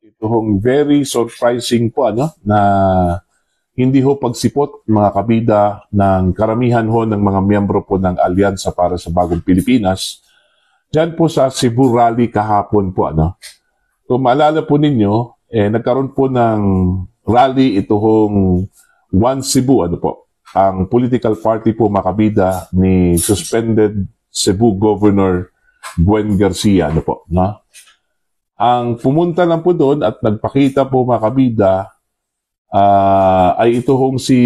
Ito hong very surprising po na hindi ho pagsipot mga kabida ng karamihan ho ng mga miyembro po ng Alyansa para sa Bagong Pilipinas diyan po sa Cebu Rally kahapon po Kung maalala po ninyo, nagkaroon po ng rally ito hong One Cebu ang political party po mga kabida ni suspended Cebu Governor Buen Garcia Ang pumunta lang po doon at nagpakita po mga kabida ay ito hong si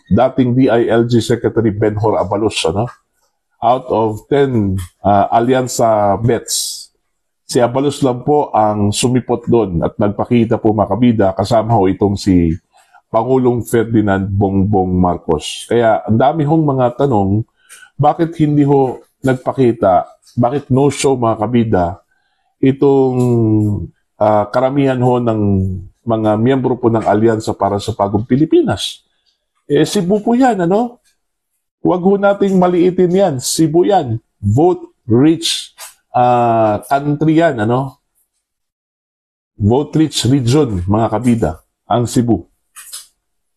dating DILG Secretary Benhur Abalos out of 10 Alyansa bets. Si Abalos lang po ang sumipot doon at nagpakita po mga kabida kasama ho itong si Pangulong Ferdinand Bongbong Marcos. Kaya ang dami hong mga tanong, bakit hindi ho nagpakita, bakit no show mga kabida itong karamihan ho ng mga miyembro po ng Alyansa para sa Bagong Pilipinas. Cebu po yan, Huwag ho nating maliitin yan. Cebu yan. Vote-rich country yan, Vote-rich region, mga kabida, ang Cebu.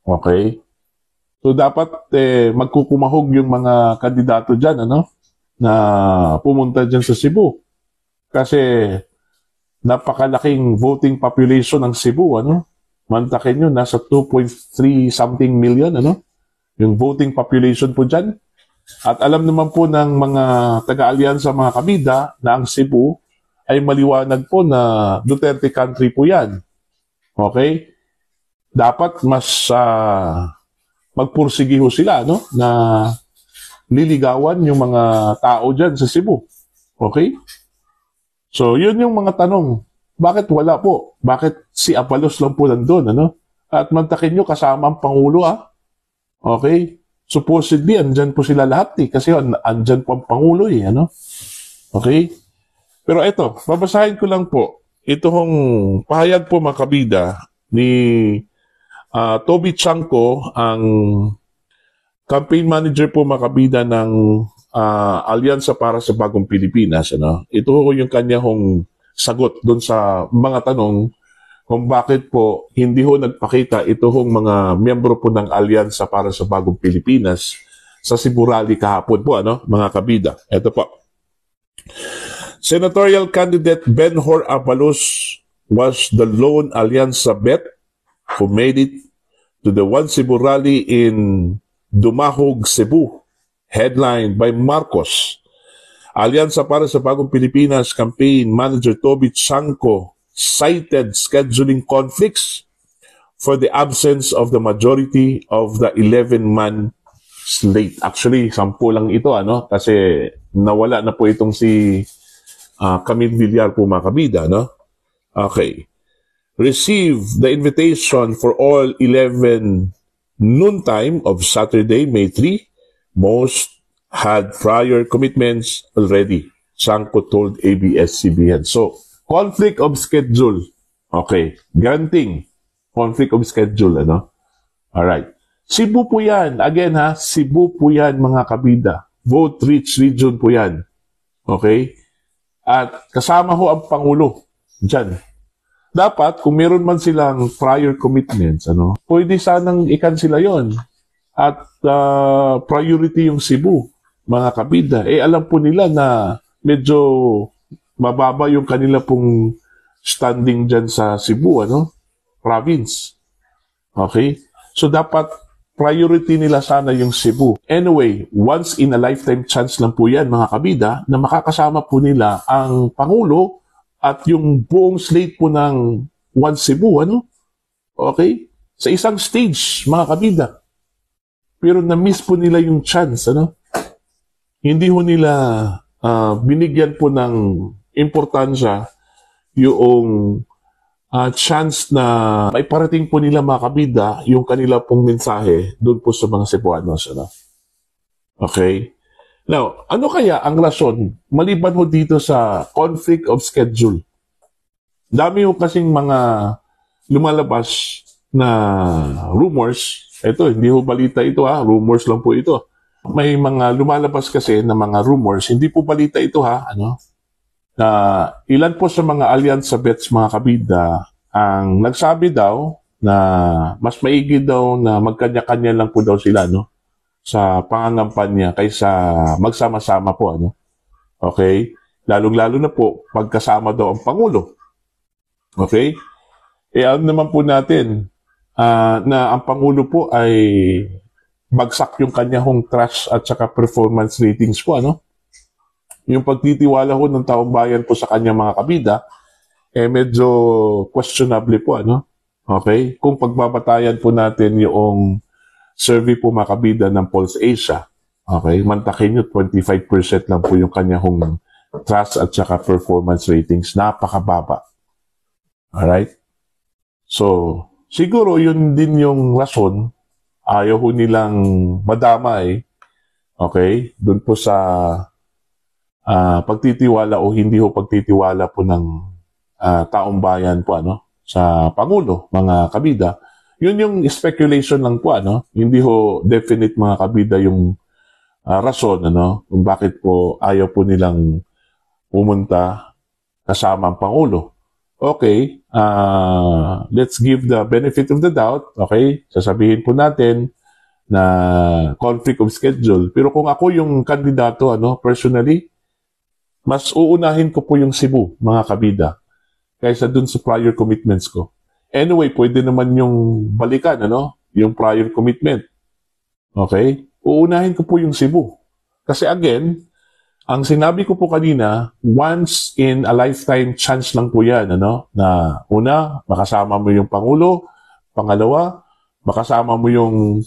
Okay? So, dapat magkukumahog yung mga kandidato dyan, na pumunta dyan sa Cebu. Kasi napakalaking voting population ng Cebu, Mantakin nyo, nasa 2.3 something million, Yung voting population po dyan. At alam naman po ng mga taga-alyansa, mga kabida, na ang Cebu ay maliwanag po na Duterte country po yan. Okay? Dapat mas magpursigi ho sila, na liligawan yung mga tao dyan sa Cebu. Okay? So, yun yung mga tanong. Bakit wala po? Bakit si Abalos lang po nandun, At mantakin nyo kasama ang Pangulo, Okay? Supposedly, andyan po sila lahat, Kasi andyan po ang Pangulo, Okay? Pero ito, babasahin ko lang po. Ito hong pahayag po mga kabida ni Toby Chanco, ang campaign manager po mga kabida ng Alyansa para sa Bagong Pilipinas. Ito ho yung kanyang sagot doon sa mga tanong kung bakit po hindi ho nagpakita ito hong mga miyembro po ng Alyansa para sa Bagong Pilipinas sa Cebu Rally kahapon po, mga kabida. Ito po. Senatorial candidate Benhur Abalos was the lone Alyansa bet who made it to the One Cebu Rally in Dumahog, Cebu, headlined by Marcos. Alyansa para sa Bagong Pilipinas campaign manager Toby Chanco cited scheduling conflicts for the absence of the majority of the 11-man slate. Actually, 10 lang ito, Kasi nawala na po itong si Camille Villar po mga kabida, Okay. Received the invitation for all 11 noontime of Saturday, May 3. Most had prior commitments already, Chanco told ABS-CBN. So, conflict of schedule. Okay. Granting. Conflict of schedule, Alright. Cebu po yan. Again, Cebu po yan, mga kabida. Vote-rich region po yan. Okay? At kasama ho ang Pangulo dyan. Dapat, kung meron man silang prior commitments, pwede sanang i-cancel yon. At priority yung Cebu, mga kabida. Alam po nila na medyo mababa yung kanila pong standing dyan sa Cebu, province. Okay? So, dapat priority nila sana yung Cebu. Anyway, once in a lifetime chance lang po yan, mga kabida, na makakasama po nila ang Pangulo at yung buong slate po ng One Cebu, Okay? Sa isang stage, mga kabida. Pero na-miss po nila yung chance, Hindi ho nila binigyan po ng importansya yung chance na maiparating po nila mga kabida yung kanila pong mensahe doon po sa mga Cebuanos. Okay? Now, ano kaya ang rason maliban ho dito sa conflict of schedule? Dami ho kasing mga lumalabas na rumors. Ito, hindi ho balita ito rumors lang po ito. May mga lumalabas kasi na mga rumors, hindi po balita ito na ilan po sa mga alyansa bets mga kabida ang nagsabi daw na mas maigi daw na magkanya-kanya lang po daw sila, no? Sa pangangampanya kaysa magsama-sama po, ano? Okay? Lalong-lalo na po, pagkasama daw ang Pangulo. Okay? Alam naman po natin na ang Pangulo po ay bagsak yung kanyang trust at saka performance ratings po, ano? Yung pagtitiwala ho ng taong bayan po sa kanyang mga kabida, medyo questionable po, ano? Okay? Kung pagbabatayan po natin yung survey po mga kabida ng Pulse Asia, okay? Mantakin nyo, 25% lang po yung kanyang trust at saka performance ratings. Napakababa. Alright? So, siguro yun din yung rason, ayaw ho nilang madamay, okay? Doon po sa pagtitiwala o hindi ho pagtitiwala po ng taong bayan po, ano? Sa Pangulo, mga kabida. Yun yung speculation lang po, ano? Hindi ho definite mga kabida yung rason, ano? Kung bakit po ayaw po nilang pumunta kasama ang Pangulo. Okay, let's give the benefit of the doubt. Okay, sasabihin po natin na conflict of schedule. Pero kung ako yung kandidato, ano, personally, mas uunahin ko po yung Cebu, mga kabida, kaysa dun sa prior commitments ko. Anyway, pwede naman yung balikan, ano, yung prior commitment. Okay, uunahin ko po yung Cebu. Kasi again, ang sinabi ko po kanina, once in a lifetime chance lang po yan, ano? Na una, makasama mo yung Pangulo. Pangalawa, makasama mo yung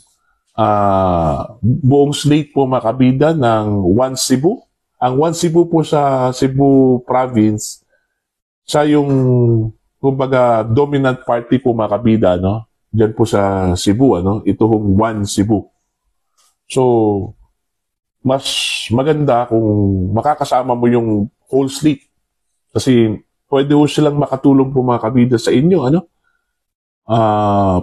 buong slate po mga kabida ng One Cebu. Ang One Cebu po sa Cebu Province, siya yung, kumbaga, dominant party po mga kabida, no? Diyan po sa Cebu, ano? Ito hong One Cebu. So, mas maganda kung makakasama mo yung whole slate. Kasi pwede ho silang makatulong po mga kabida sa inyo, ano?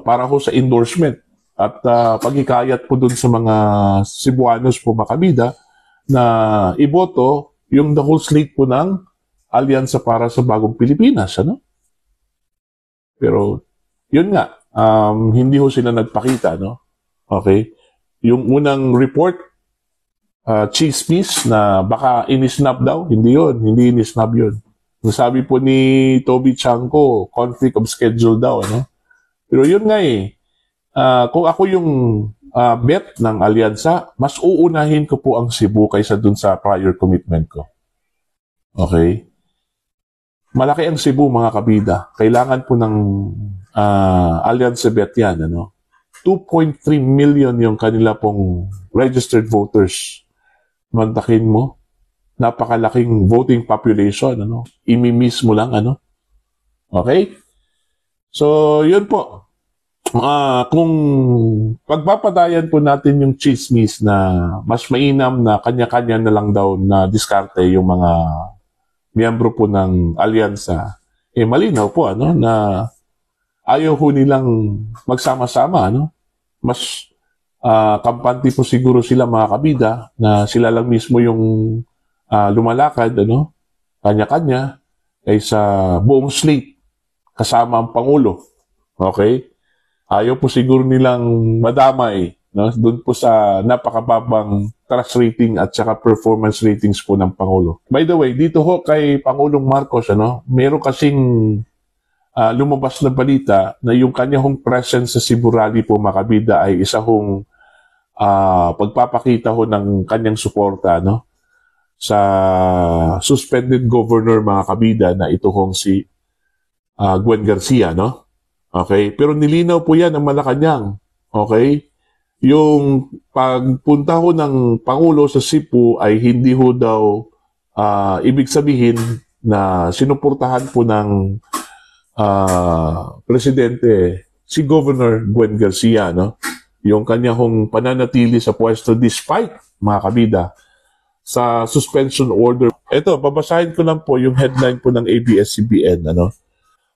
Para ho sa endorsement at paghikayat po dun sa mga Cebuanos po mga kabida na iboto yung the whole slate po ng Alyansa para sa Bagong Pilipinas, ano? Pero, yun nga, hindi ho sila nagpakita, no? Okay? Yung unang report, chismis na baka inisnab daw. Hindi yun. Hindi inisnab yun. Sabi po ni Toby Chanko, conflict of schedule daw. Ano? Pero yun nga eh. Kung ako yung bet ng alyansa, mas uunahin ko po ang Cebu kaysa dun sa prior commitment ko. Okay? Malaki ang Cebu, mga kabida. Kailangan po ng alyansa bet yan. Ano? 2.3 million yung kanila pong registered voters. Mantakin mo, napakalaking voting population, ano? Imimiss mo lang, ano? Okay? So, yun po. Kung pagpapadayan po natin yung chismis na mas mainam na kanya-kanya na lang daw na diskarte yung mga miyembro po ng alyansa, malinaw po, ano? Na ayaw ho nilang magsama-sama, ano? Mas kampante po siguro sila mga kabida na sila lang mismo yung lumalakad, ano, kanya-kanya, ay sa buong slate kasama ang Pangulo. Okay? Ayaw po siguro nilang madamay, no? Doon po sa napakababang trust rating at saka performance ratings po ng Pangulo. By the way, dito ho kay Pangulong Marcos, ano, meron kasing lumabas na balita na yung kanyang presence sa Cebu Rally po mga kabida ay isa hong pagpapakita ho ng kanyang suporta, no, sa suspended governor mga kabida na ito hong si Gwen Garcia, no? Okay? Pero nilinaw po yan ng Malacanang. Okay? Yung pagpunta ho ng Pangulo sa Cebu ay hindi ho daw ibig sabihin na sinuportahan po ng presidente si Governor Gwen Garcia, no? Yung kanyang pananatili sa pwesto despite, mga kabida, sa suspension order. Ito, babasahin ko lang po yung headline po ng ABS-CBN. Ano?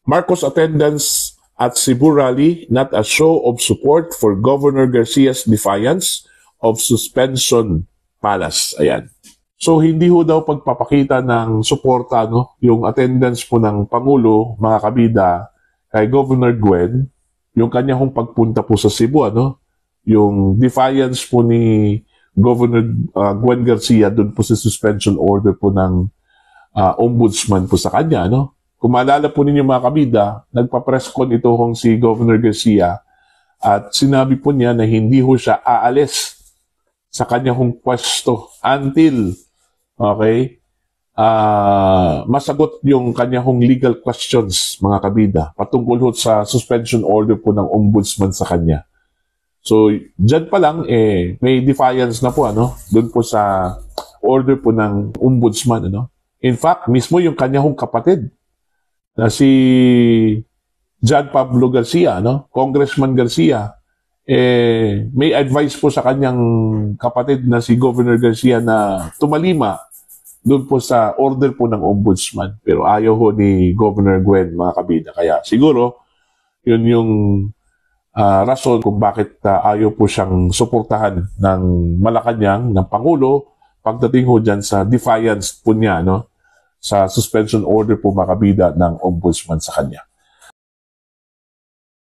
Marcos attendance at Cebu Rally, not a show of support for Governor Garcia's defiance of suspension palace. Ayan. So, hindi ho daw pagpapakita ng suporta, no? Yung attendance po ng Pangulo, mga kabida, kay Governor Gwen, yung kanya hong pagpunta po sa Cebu, ano? Yung defiance po ni Governor Gwen Garcia doon po sa suspension order po ng ombudsman po sa kanya, no? Kung maalala po ninyo mga kabida, nagpa-press con ito hong si Governor Garcia at sinabi po niya na hindi ho siya aalis sa kanya hong pwesto until, okay, masagot yung kanya hong legal questions, mga kabida, patungkol ho sa suspension order po ng ombudsman sa kanya. So, dyan pa lang, may defiance na po, ano, doon po sa order po ng ombudsman, ano. In fact, mismo yung kanya hong kapatid, na si John Pablo Garcia, no? Congressman Garcia, may advice po sa kanyang kapatid na si Governor Garcia na tumalima doon po sa order po ng ombudsman. Pero ayaw ho ni Governor Gwen, mga kabida. Kaya siguro, yun yung rason kung bakit ayaw po siyang suportahan ng Malacanang, ng Pangulo, pagdating ho dyan sa defiance po niya, no? Sa suspension order po, mga kabida, ng ombudsman sa kanya.